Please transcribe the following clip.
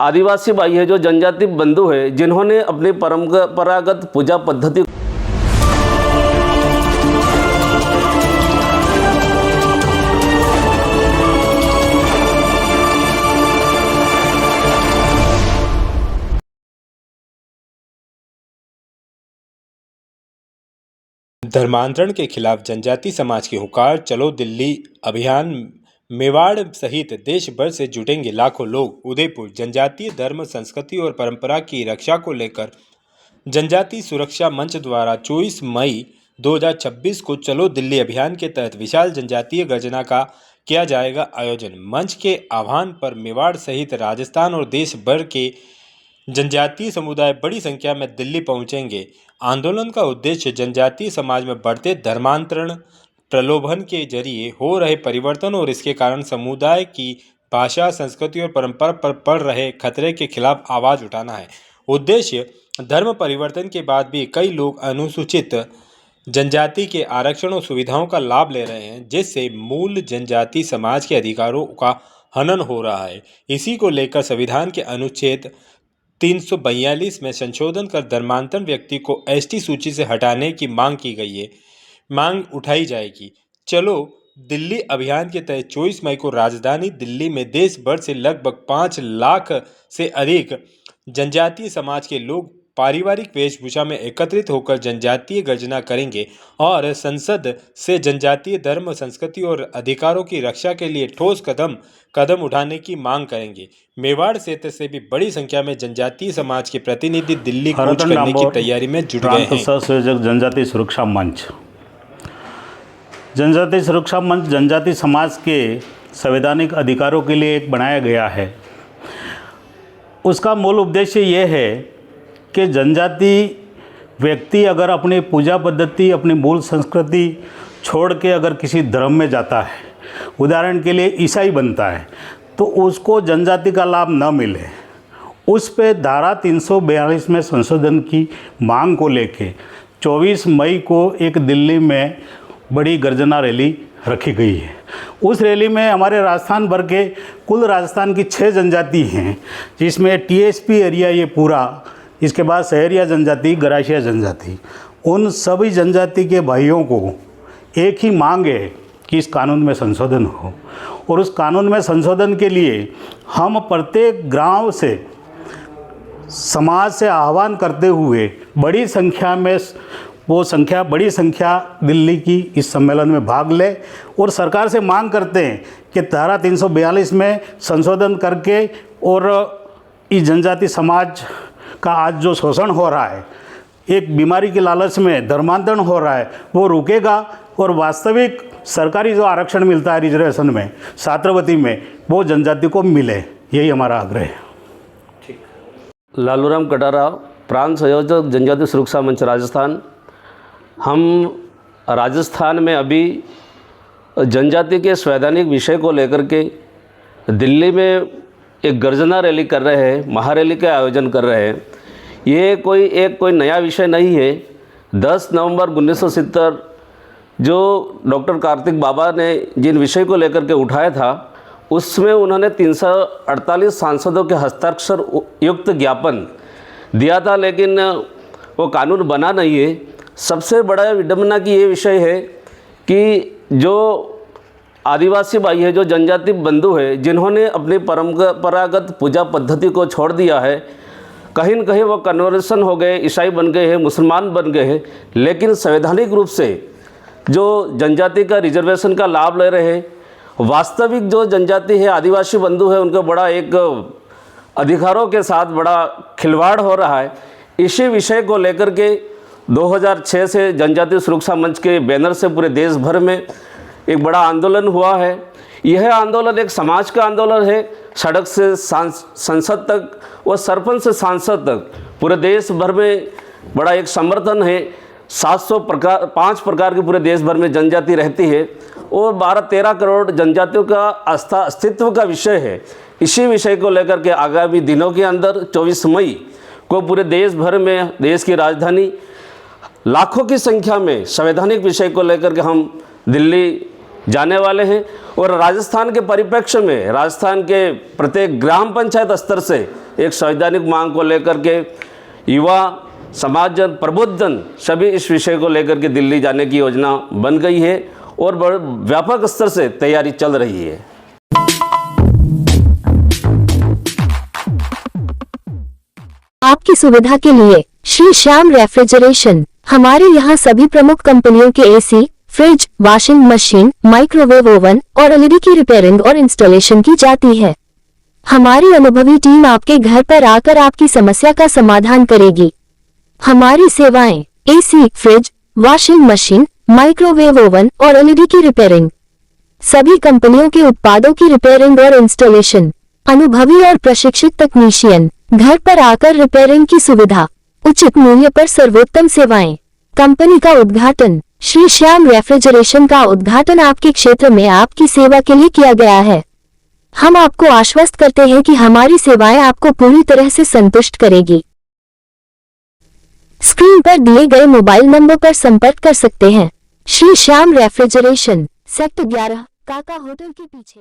आदिवासी भाई है, जो जनजाति बंधु है, जिन्होंने अपनी परंपरागत पूजा पद्धति धर्मांतरण के खिलाफ जनजाति समाज की हुंकार, चलो दिल्ली अभियान। मेवाड़ सहित देश भर से जुटेंगे लाखों लोग। उदयपुर। जनजातीय धर्म, संस्कृति और परंपरा की रक्षा को लेकर जनजाति सुरक्षा मंच द्वारा 24 मई 2026 को चलो दिल्ली अभियान के तहत विशाल जनजातीय गर्जना का किया जाएगा आयोजन। मंच के आह्वान पर मेवाड़ सहित राजस्थान और देश भर के जनजातीय समुदाय बड़ी संख्या में दिल्ली पहुंचेंगे। आंदोलन का उद्देश्य जनजातीय समाज में बढ़ते धर्मांतरण, प्रलोभन के जरिए हो रहे परिवर्तन और इसके कारण समुदाय की भाषा, संस्कृति और परंपरा पर पड़ रहे खतरे के खिलाफ आवाज़ उठाना है। उद्देश्य: धर्म परिवर्तन के बाद भी कई लोग अनुसूचित जनजाति के आरक्षण और सुविधाओं का लाभ ले रहे हैं, जिससे मूल जनजाति समाज के अधिकारों का हनन हो रहा है। इसी को लेकर संविधान के अनुच्छेद 342 में संशोधन कर धर्मांतरण व्यक्ति को एसटी सूची से हटाने की मांग की गई है। मांग उठाई जाएगी। चलो दिल्ली अभियान के तहत 24 मई को राजधानी दिल्ली में देश भर से लगभग 5 लाख से अधिक जनजातीय समाज के लोग पारिवारिक वेशभूषा में एकत्रित होकर जनजातीय गर्जना करेंगे और संसद से जनजातीय धर्म, संस्कृति और अधिकारों की रक्षा के लिए ठोस कदम उठाने की मांग करेंगे। मेवाड़ क्षेत्र से भी बड़ी संख्या में जनजातीय समाज के प्रतिनिधि दिल्ली कूच करने की तैयारी में जुट गए हैं। सहसंयोजक जनजातीय सुरक्षा मंच। जनजातीय सुरक्षा मंच जनजातीय समाज के संवैधानिक अधिकारों के लिए एक बनाया गया है। उसका मूल उद्देश्य ये है कि जनजाति व्यक्ति अगर अपनी पूजा पद्धति, अपनी मूल संस्कृति छोड़ के अगर किसी धर्म में जाता है, उदाहरण के लिए ईसाई बनता है, तो उसको जनजाति का लाभ न मिले, उस पे धारा 342 में संशोधन की मांग को लेके 24 मई को एक दिल्ली में बड़ी गर्जना रैली रखी गई है। उस रैली में हमारे राजस्थान भर के कुल राजस्थान की 6 जनजाति हैं, जिसमें टीएसपी एरिया ये पूरा, इसके बाद सहरिया जनजाति, गरासिया जनजाति, उन सभी जनजाति के भाइयों को एक ही मांग है कि इस कानून में संशोधन हो। और उस कानून में संशोधन के लिए हम प्रत्येक गांव से, समाज से आह्वान करते हुए बड़ी संख्या दिल्ली की इस सम्मेलन में भाग ले और सरकार से मांग करते हैं कि धारा 342 में संशोधन करके और इस जनजाति समाज का आज जो शोषण हो रहा है, एक बीमारी के लालच में धर्मांतरण हो रहा है, वो रुकेगा और वास्तविक सरकारी जो आरक्षण मिलता है रिजर्वेशन में, छात्रवृत्ति में, वो जनजाति को मिले। यही हमारा आग्रह है। लालूराम कटारा, प्रांत संयोजक जनजाति सुरक्षा मंच राजस्थान। हम राजस्थान में अभी जनजाति के संवैधानिक विषय को लेकर के दिल्ली में एक गर्जना रैली कर रहे हैं, महारैली का आयोजन कर रहे हैं। ये कोई नया विषय नहीं है। 10 नवंबर 1970 जो डॉक्टर कार्तिक बाबा ने जिन विषय को लेकर के उठाया था, उसमें उन्होंने 348 सांसदों के हस्ताक्षर युक्त ज्ञापन दिया था, लेकिन वो कानून बना नहीं है। सबसे बड़ा विडंबना की ये विषय है कि जो आदिवासी भाई है, जो जनजाति बंधु है, जिन्होंने अपनी परंपरागत पूजा पद्धति को छोड़ दिया है, कहीं न कहीं वो कन्वर्सन हो गए, ईसाई बन गए हैं, मुसलमान बन गए हैं, लेकिन संवैधानिक रूप से जो जनजाति का रिजर्वेशन का लाभ ले रहे हैं, वास्तविक जो जनजाति है, आदिवासी बंधु है, उनको बड़ा एक अधिकारों के साथ बड़ा खिलवाड़ हो रहा है। इसी विषय को लेकर के 2006 से जनजातीय सुरक्षा मंच के बैनर से पूरे देश भर में एक बड़ा आंदोलन हुआ है। यह आंदोलन एक समाज का आंदोलन है। सड़क से संसद तक व सरपंच से सांसद तक पूरे देश भर में बड़ा एक समर्थन है। 5 प्रकार की पूरे देश भर में जनजाति रहती है और 12-13 करोड़ जनजातियों का अस्तित्व का विषय है। इसी विषय को लेकर के आगामी दिनों के अंदर 24 मई को पूरे देश भर में, देश की राजधानी, लाखों की संख्या में संवैधानिक विषय को लेकर के हम दिल्ली जाने वाले हैं। और राजस्थान के परिप्रेक्ष्य में राजस्थान के प्रत्येक ग्राम पंचायत स्तर से एक संवैधानिक मांग को लेकर के युवा समाजजन प्रबुद्धजन सभी इस विषय को लेकर के दिल्ली जाने की योजना बन गई है और व्यापक स्तर से तैयारी चल रही है। आपकी सुविधा के लिए श्री श्याम रेफ्रिजरेशन। हमारे यहाँ सभी प्रमुख कंपनियों के AC, fridge, washing machine, microwave oven और एलईडी की रिपेयरिंग और इंस्टॉलेशन की जाती है। हमारी अनुभवी टीम आपके घर पर आकर आपकी समस्या का समाधान करेगी। हमारी सेवाएं AC, fridge, washing machine, microwave oven और एलईडी की रिपेयरिंग, सभी कंपनियों के उत्पादों की रिपेयरिंग और इंस्टॉलेशन, अनुभवी और प्रशिक्षित तकनीशियन, घर पर आकर रिपेयरिंग की सुविधा, उचित मूल्य पर सर्वोत्तम सेवाएं। कंपनी का उद्घाटन, श्री श्याम रेफ्रिजरेशन का उद्घाटन आपके क्षेत्र में आपकी सेवा के लिए किया गया है। हम आपको आश्वस्त करते हैं कि हमारी सेवाएं आपको पूरी तरह से संतुष्ट करेगी। स्क्रीन पर दिए गए मोबाइल नंबर पर संपर्क कर सकते हैं। श्री श्याम रेफ्रिजरेशन, सेक्टर 11, काका होटल के पीछे।